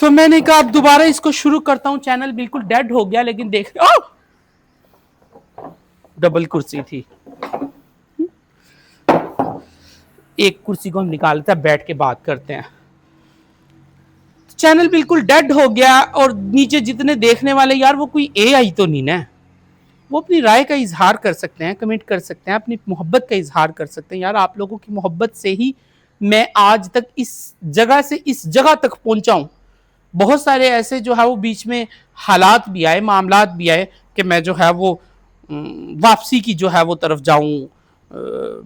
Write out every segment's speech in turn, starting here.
تو میں نے کہا اب دوبارہ اس کو شروع کرتا ہوں. چینل بالکل ڈیڈ ہو گیا, لیکن دیکھ ڈبل کرسی تھی, ایک کرسی کو ہم نکالتے ہیں, بیٹھ کے بات کرتے ہیں. چینل بالکل ڈیڈ ہو گیا, اور نیچے جتنے دیکھنے والے یار وہ کوئی اے آئی تو نہیں نا, وہ اپنی رائے کا اظہار کر سکتے ہیں, کمنٹ کر سکتے ہیں, اپنی محبت کا اظہار کر سکتے ہیں. یار آپ لوگوں کی محبت سے ہی میں آج تک اس جگہ سے اس جگہ تک پہنچا ہوں. بہت سارے ایسے جو ہے وہ بیچ میں حالات بھی آئے, معاملات بھی آئے کہ میں جو ہے وہ واپسی کی جو ہے وہ طرف جاؤں.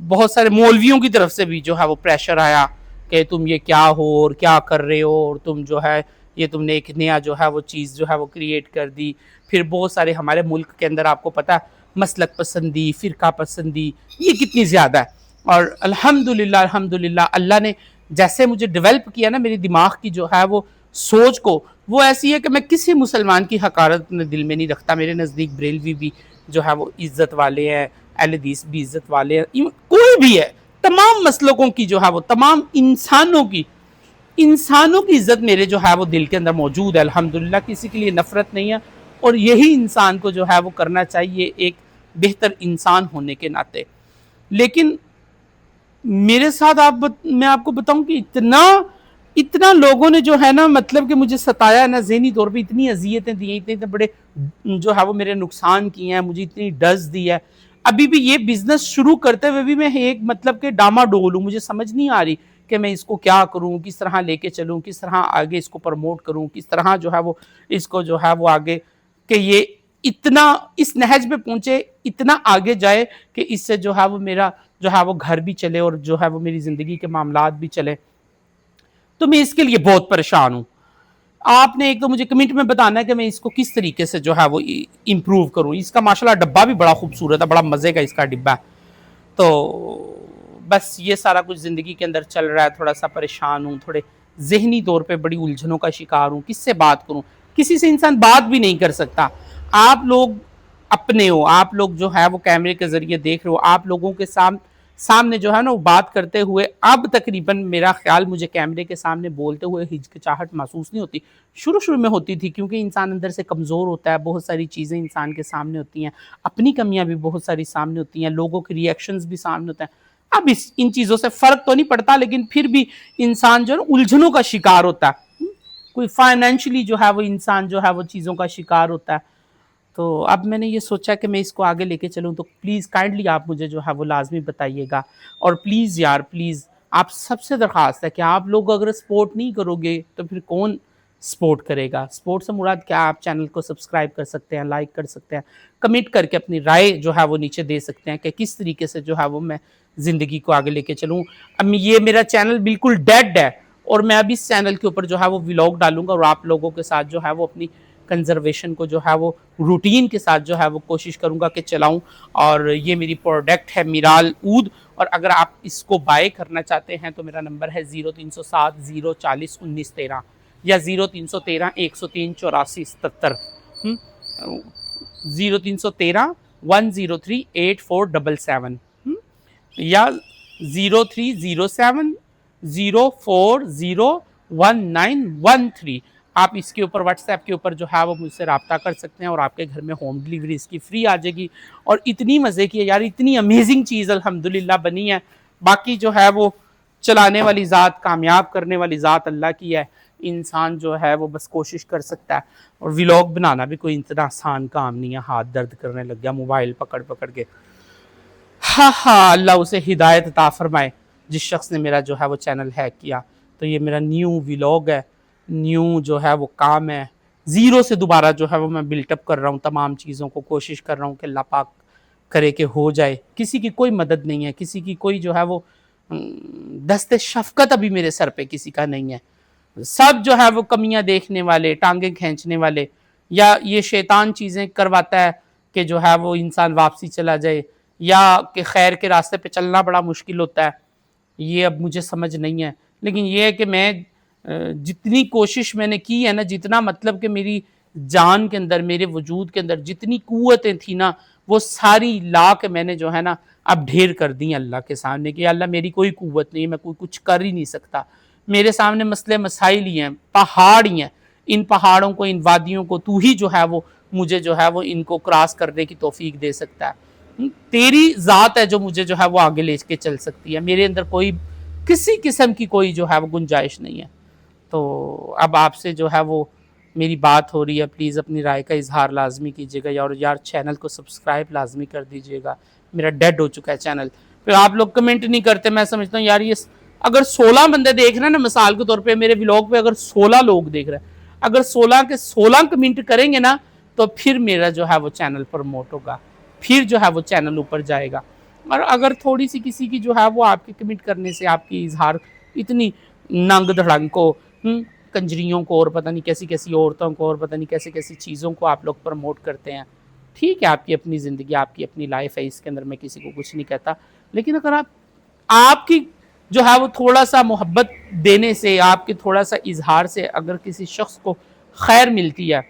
بہت سارے مولویوں کی طرف سے بھی جو ہے وہ پریشر آیا کہ تم یہ کیا ہو اور کیا کر رہے ہو, اور تم جو ہے یہ تم نے ایک نیا جو ہے وہ چیز جو ہے وہ کریٹ کر دی. پھر بہت سارے ہمارے ملک کے اندر آپ کو پتہ ہے مسلک پسندی, فرقہ پسندی یہ کتنی زیادہ ہے. اور الحمدللہ اللہ نے جیسے مجھے ڈیولپ کیا نا میری دماغ کی جو ہے وہ سوچ کو, وہ ایسی ہے کہ میں کسی مسلمان کی حقارت اپنے دل میں نہیں رکھتا. میرے نزدیک بریلوی بھی جو ہے وہ عزت والے ہیں, اہل حدیث بھی عزت والے ہیں, کوئی بھی ہے, تمام مسلکوں کی جو ہے وہ تمام انسانوں کی عزت میرے جو ہے وہ دل کے اندر موجود ہے. الحمدللہ کسی کے لیے نفرت نہیں ہے, اور یہی انسان کو جو ہے وہ کرنا چاہیے ایک بہتر انسان ہونے کے ناطے. لیکن میرے ساتھ میں آپ کو بتاؤں کہ اتنا لوگوں نے جو ہے نا مطلب کہ مجھے ستایا نا, ذہنی طور پہ اتنی اذیتیں دی ہیں, اتنے بڑے جو ہے وہ میرے نقصان کیے ہیں, مجھے اتنی ڈز دی ہے. ابھی بھی یہ بزنس شروع کرتے ہوئے بھی میں ایک مطلب کہ ڈاما ڈول ہوں, مجھے سمجھ نہیں آ رہی کہ میں اس کو کیا کروں, کس طرح لے کے چلوں, کس طرح آگے اس کو پروموٹ کروں, کس طرح جو ہے وہ اس کو جو ہے وہ آگے کہ یہ اتنا اس نہج پہ پہنچے, اتنا آگے جائے کہ اس سے جو ہے وہ میرا جو ہے وہ گھر بھی چلے اور جو ہے وہ میری زندگی کے معاملات بھی چلے. تو میں اس کے لیے بہت پریشان ہوں. آپ نے ایک تو مجھے کمنٹ میں بتانا ہے کہ میں اس کو کس طریقے سے جو ہے وہ امپروو کروں. اس کا ماشاءاللہ ڈبہ بھی بڑا خوبصورت ہے, بڑا مزے کا اس کا ڈبہ ہے. تو بس یہ سارا کچھ زندگی کے اندر چل رہا ہے, تھوڑا سا پریشان ہوں, تھوڑے ذہنی طور پہ بڑی الجھنوں کا شکار ہوں. کس سے بات کروں, کسی سے انسان بات بھی نہیں کر سکتا. آپ لوگ اپنے ہو, آپ لوگ جو ہے وہ کیمرے کے ذریعے دیکھ رہے ہو, آپ لوگوں کے سامنے جو ہے نا وہ بات کرتے ہوئے اب تقریباً میرا خیال مجھے کیمرے کے سامنے بولتے ہوئے ہچکچاہٹ محسوس نہیں ہوتی. شروع میں ہوتی تھی, کیونکہ انسان اندر سے کمزور ہوتا ہے, بہت ساری چیزیں انسان کے سامنے ہوتی ہیں, اپنی کمیاں بھی بہت ساری سامنے ہوتی ہیں, لوگوں کے ری ایکشنز بھی سامنے ہوتے ہیں. اب ان چیزوں سے فرق تو نہیں پڑتا, لیکن پھر بھی انسان جو ہے الجھنوں کا شکار ہوتا ہے. کوئی فائنینشلی جو ہے وہ انسان جو ہے وہ چیزوں کا شکار ہوتا ہے. تو اب میں نے یہ سوچا کہ میں اس کو آگے لے کے چلوں, تو پلیز کائنڈلی آپ مجھے جو ہے وہ لازمی بتائیے گا. اور پلیز یار پلیز آپ سب سے درخواست ہے کہ آپ لوگ اگر سپورٹ نہیں کرو گے تو پھر کون سپورٹ کرے گا. سپورٹ سے مراد کیا, آپ چینل کو سبسکرائب کر سکتے ہیں, لائک کر سکتے ہیں, کمنٹ کر کے اپنی رائے جو ہے وہ نیچے دے سکتے ہیں کہ کس طریقے سے جو ہے وہ میں زندگی کو آگے لے کے چلوں. اب یہ میرا چینل بالکل ڈیڈ ہے, اور میں اب اس چینل کے اوپر جو ہے وہ ولاگ ڈالوں گا, اور آپ لوگوں کے ساتھ جو ہے وہ اپنی کنزرویشن کو جو ہے وہ روٹین کے ساتھ جو ہے وہ کوشش کروں گا کہ چلاؤں. اور یہ میری پروڈکٹ ہے میرال عود, اور اگر آپ اس کو بائی کرنا چاہتے ہیں تو میرا نمبر ہے 0307 040 1913 یا 0313 103 84 77 0313 103 8477 یا 0307 040 1913. آپ اس کے اوپر واٹس ایپ کے اوپر جو ہے وہ مجھ سے رابطہ کر سکتے ہیں, اور آپ کے گھر میں ہوم ڈیلیوری اس کی فری آ جائے گی. اور اتنی مزے کی ہے یار, اتنی امیزنگ چیز الحمدللہ بنی ہے. باقی جو ہے وہ چلانے والی ذات, کامیاب کرنے والی ذات اللہ کی ہے. انسان جو ہے وہ بس کوشش کر سکتا ہے. اور ولاگ بنانا بھی کوئی اتنا آسان کام نہیں ہے, ہاتھ درد کرنے لگ گیا موبائل پکڑ کے. اللہ اسے ہدایت عطا فرمائے جس شخص نے میرا جو ہے وہ چینل ہیک کیا. تو یہ میرا نیو ولاگ ہے, نیو جو ہے وہ کام ہے, زیرو سے دوبارہ جو ہے وہ میں بلٹ اپ کر رہا ہوں تمام چیزوں کو. کوشش کر رہا ہوں کہ اللہ پاک کرے کہ ہو جائے. کسی کی کوئی مدد نہیں ہے, کسی کی کوئی جو ہے وہ دست شفقت ابھی میرے سر پہ کسی کا نہیں ہے. سب جو ہے وہ کمیاں دیکھنے والے, ٹانگیں کھینچنے والے, یا یہ شیطان چیزیں کرواتا ہے کہ جو ہے وہ انسان واپسی چلا جائے, یا کہ خیر کے راستے پہ چلنا بڑا مشکل ہوتا ہے. یہ اب مجھے سمجھ نہیں ہے, لیکن یہ ہے کہ میں جتنی کوشش میں نے کی ہے نا, جتنا مطلب کہ میری جان کے اندر, میرے وجود کے اندر جتنی قوتیں تھیں نا, وہ ساری لا کے میں نے جو ہے نا اب ڈھیر کر دی اللہ کے سامنے کہ اللہ میری کوئی قوت نہیں, میں کوئی کچھ کر ہی نہیں سکتا. میرے سامنے مسئلے مسائل ہی ہیں, پہاڑ ہی ہیں, ان پہاڑوں کو، ان وادیوں کو تو ہی جو ہے وہ مجھے جو ہے وہ ان کو کراس کرنے کی توفیق دے سکتا ہے، تیری ذات ہے جو مجھے جو ہے وہ آگے لے کے چل سکتی ہے، میرے اندر کوئی کسی قسم کی کوئی جو ہے وہ گنجائش نہیں ہے۔ تو اب آپ سے جو ہے وہ میری بات ہو رہی ہے، پلیز اپنی رائے کا اظہار لازمی کیجیے گا، اور یار چینل کو سبسکرائب لازمی کر دیجیے گا، میرا ڈیڈ ہو چکا ہے چینل۔ پھر آپ لوگ کمنٹ نہیں کرتے، میں سمجھتا ہوں یار یہ اگر 16 بندے دیکھ رہے ہیں نا، مثال کے طور پہ میرے ولاگ پہ اگر 16 لوگ دیکھ رہے ہیں، اگر 16 کے 16 کمنٹ کریں گے نا تو پھر میرا جو ہے وہ چینل پروموٹ ہوگا، پھر جو ہے وہ چینل اوپر جائے گا۔ اور اگر تھوڑی سی کسی کی جو ہے وہ آپ کے کمنٹ کرنے سے، آپ کی اظہار اتنی ننگ دھڑنگ کو، کنجریوں کو، اور پتہ نہیں کیسی کیسی عورتوں کو، اور پتہ نہیں کیسی کیسی چیزوں کو آپ لوگ پروموٹ کرتے ہیں، ٹھیک ہے آپ کی اپنی زندگی، آپ کی اپنی لائف ہے، اس کے اندر میں کسی کو کچھ نہیں کہتا، لیکن اگر آپ کی جو ہے وہ تھوڑا سا محبت دینے سے، آپ کے تھوڑا سا اظہار سے اگر کسی شخص کو خیر ملتی ہے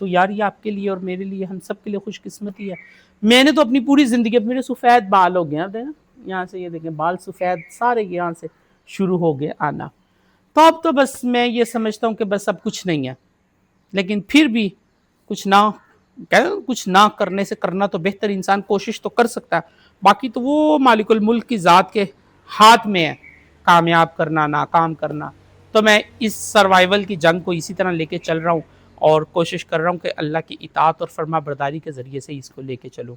تو یار یہ آپ کے لیے اور میرے لیے، ہم سب کے لیے خوش قسمتی ہے۔ میں نے تو اپنی پوری زندگی، میرے سفید بال ہو گئے ہیں یہاں سے، یہ دیکھیں بال سفید سارے یہاں سے شروع ہو گئے آنا، تو اب تو بس میں یہ سمجھتا ہوں کہ بس اب کچھ نہیں ہے، لیکن پھر بھی کچھ نہ کرنے سے کرنا تو بہتر، انسان کوشش تو کر سکتا ہے، باقی تو وہ مالک الملک کی ذات کے ہاتھ میں ہے کامیاب کرنا ناکام کرنا۔ تو میں اس سروائیول کی جنگ کو اسی طرح لے کے چل رہا ہوں، اور کوشش کر رہا ہوں کہ اللہ کی اطاعت اور فرما برداری کے ذریعے سے اس کو لے کے چلوں،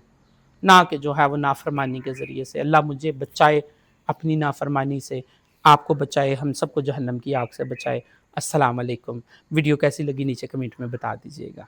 نہ کہ جو ہے وہ نافرمانی کے ذریعے سے۔ اللہ مجھے بچائے اپنی نافرمانی سے، آپ کو بچائے، ہم سب کو جہنم کی آگ سے بچائے۔ السلام علیکم۔ ویڈیو کیسی لگی نیچے کمنٹ میں بتا دیجیے گا۔